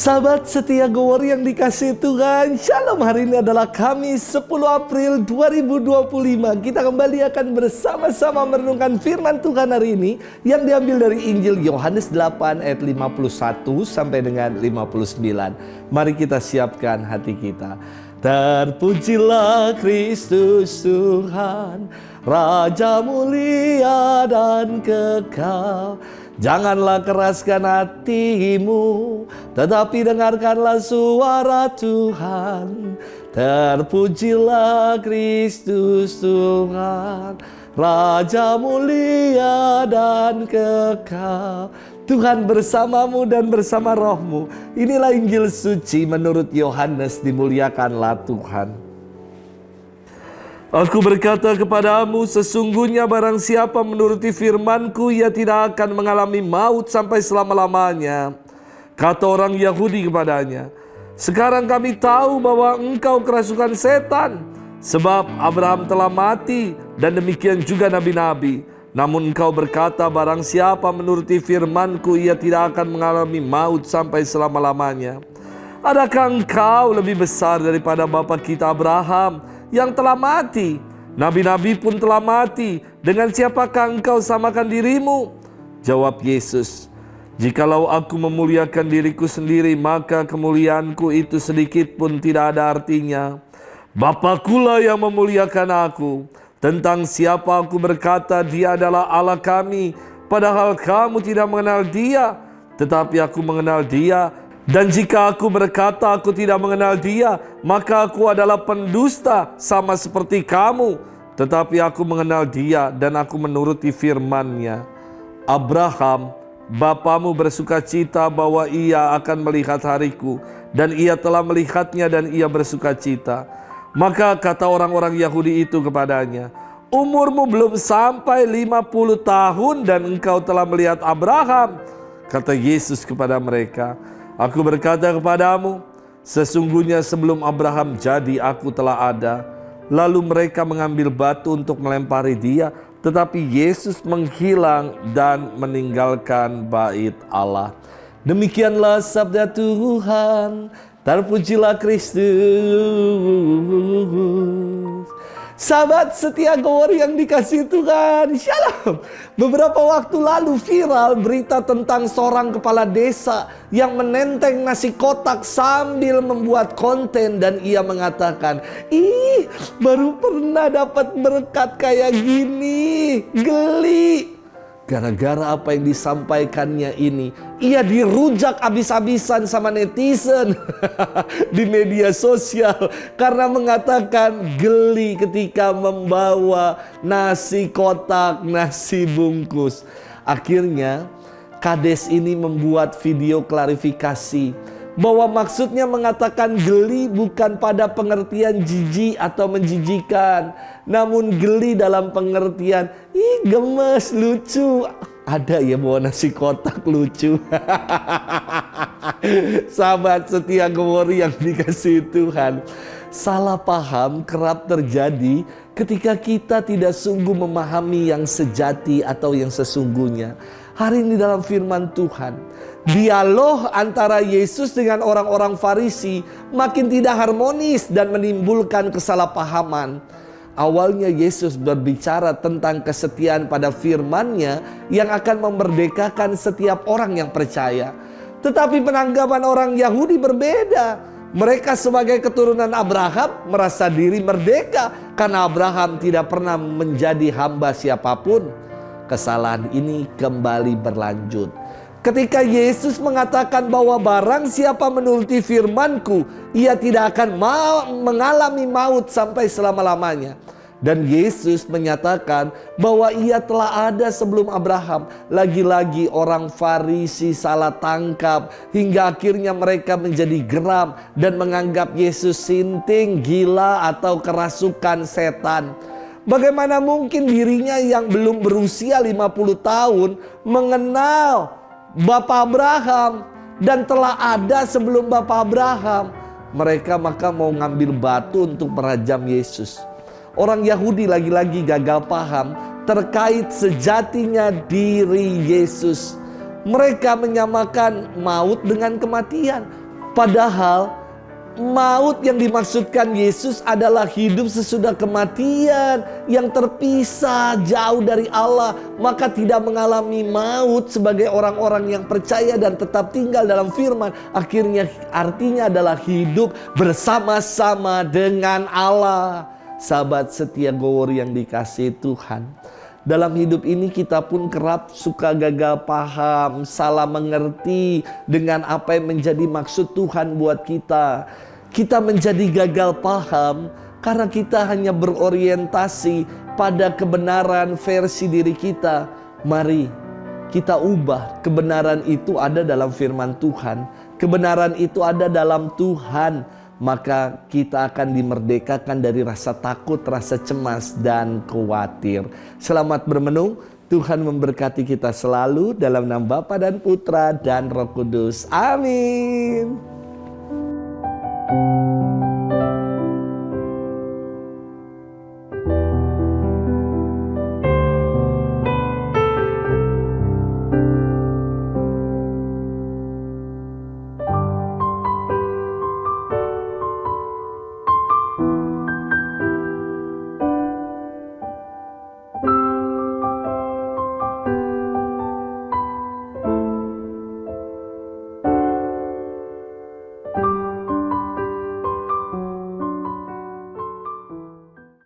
Sahabat setia Go Warrior yang dikasihi Tuhan, Shalom. Hari ini adalah Kamis 10 April 2025. Kita kembali akan bersama-sama merenungkan firman Tuhan hari ini yang diambil dari Injil Yohanes 8 ayat 51 sampai dengan 59. Mari kita siapkan hati kita. Terpujilah Kristus Tuhan, Raja mulia dan kekal. Janganlah keraskan hatimu, tetapi dengarkanlah suara Tuhan. Terpujilah Kristus Tuhan, Raja mulia dan kekal. Tuhan bersamamu dan bersama rohmu. Inilah Injil suci menurut Yohanes, dimuliakanlah Tuhan. Aku berkata kepadamu, sesungguhnya barang siapa menuruti firman-Ku, ia tidak akan mengalami maut sampai selama-lamanya. Kata orang Yahudi kepadanya, sekarang kami tahu bahwa engkau kerasukan setan, sebab Abraham telah mati dan demikian juga nabi-nabi. Namun engkau berkata, barang siapa menuruti firman-Ku, ia tidak akan mengalami maut sampai selama-lamanya. Adakah engkau lebih besar daripada bapa kita Abraham yang telah mati? Nabi-nabi pun telah mati. Dengan siapakah engkau samakan dirimu? Jawab Yesus, jikalau aku memuliakan diriku sendiri, maka kemuliaanku itu sedikit pun tidak ada artinya. Bapakulah yang memuliakan aku. Tentang siapa aku berkata dia adalah Allah kami, padahal kamu tidak mengenal dia, tetapi aku mengenal dia. Dan jika aku berkata aku tidak mengenal dia, maka aku adalah pendusta sama seperti kamu. Tetapi aku mengenal dia dan aku menuruti firman-Nya. Abraham, bapamu bersuka cita bahwa ia akan melihat hariku, dan ia telah melihatnya dan ia bersuka cita. Maka kata orang-orang Yahudi itu kepadanya, umurmu belum sampai 50 tahun dan engkau telah melihat Abraham. Kata Yesus kepada mereka, aku berkata kepadamu, sesungguhnya sebelum Abraham jadi aku telah ada. Lalu mereka mengambil batu untuk melempari dia, tetapi Yesus menghilang dan meninggalkan bait Allah. Demikianlah sabda Tuhan. Terpujilah Kristus. Sahabat setia Go Warrior yang dikasihi Tuhan, Shalom. Beberapa waktu lalu viral berita tentang seorang kepala desa yang menenteng nasi kotak sambil membuat konten, dan ia mengatakan, ih, baru pernah dapat berkat kayak gini, geli. Gara-gara apa yang disampaikannya ini, ia dirujak habis-habisan sama netizen di media sosial karena mengatakan geli ketika membawa nasi kotak, nasi bungkus. Akhirnya Kades ini membuat video klarifikasi bahwa maksudnya mengatakan geli bukan pada pengertian jijik atau menjijikan, namun geli dalam pengertian, ih gemes, lucu. Ada ya bawa nasi kotak lucu. Sahabat setia Go Warrior yang dikasihi Tuhan, salah paham kerap terjadi ketika kita tidak sungguh memahami yang sejati atau yang sesungguhnya. Hari ini dalam firman Tuhan, dialog antara Yesus dengan orang-orang Farisi makin tidak harmonis dan menimbulkan kesalahpahaman. Awalnya Yesus berbicara tentang kesetiaan pada firman-Nya yang akan memerdekakan setiap orang yang percaya. Tetapi penanggapan orang Yahudi berbeda. Mereka sebagai keturunan Abraham merasa diri merdeka karena Abraham tidak pernah menjadi hamba siapapun. Kesalahan ini kembali berlanjut ketika Yesus mengatakan bahwa barang siapa menuruti firman-Ku, ia tidak akan mengalami maut sampai selama-lamanya. Dan Yesus menyatakan bahwa ia telah ada sebelum Abraham. Lagi-lagi orang Farisi salah tangkap hingga akhirnya mereka menjadi geram dan menganggap Yesus sinting, gila, atau kerasukan setan. Bagaimana mungkin dirinya yang belum berusia 50 tahun mengenal Bapak Abraham dan telah ada sebelum Bapak Abraham. Mereka maka mau ngambil batu untuk merajam Yesus. Orang Yahudi lagi-lagi gagal paham terkait sejatinya diri Yesus. Mereka menyamakan maut dengan kematian. Padahal maut yang dimaksudkan Yesus adalah hidup sesudah kematian, yang terpisah jauh dari Allah, maka tidak mengalami maut sebagai orang-orang yang percaya dan tetap tinggal dalam firman. Akhirnya artinya adalah hidup bersama-sama dengan Allah. Sahabat setia Gowor yang dikasihi Tuhan, dalam hidup ini kita pun kerap suka gagal paham, salah mengerti dengan apa yang menjadi maksud Tuhan buat kita. Kita menjadi gagal paham karena kita hanya berorientasi pada kebenaran versi diri kita. Mari kita ubah. Kebenaran itu ada dalam firman Tuhan. Kebenaran itu ada dalam Tuhan. Maka kita akan dimerdekakan dari rasa takut, rasa cemas, dan khawatir. Selamat bermenung. Tuhan memberkati kita selalu dalam nama Bapa dan Putra dan Roh Kudus. Amin.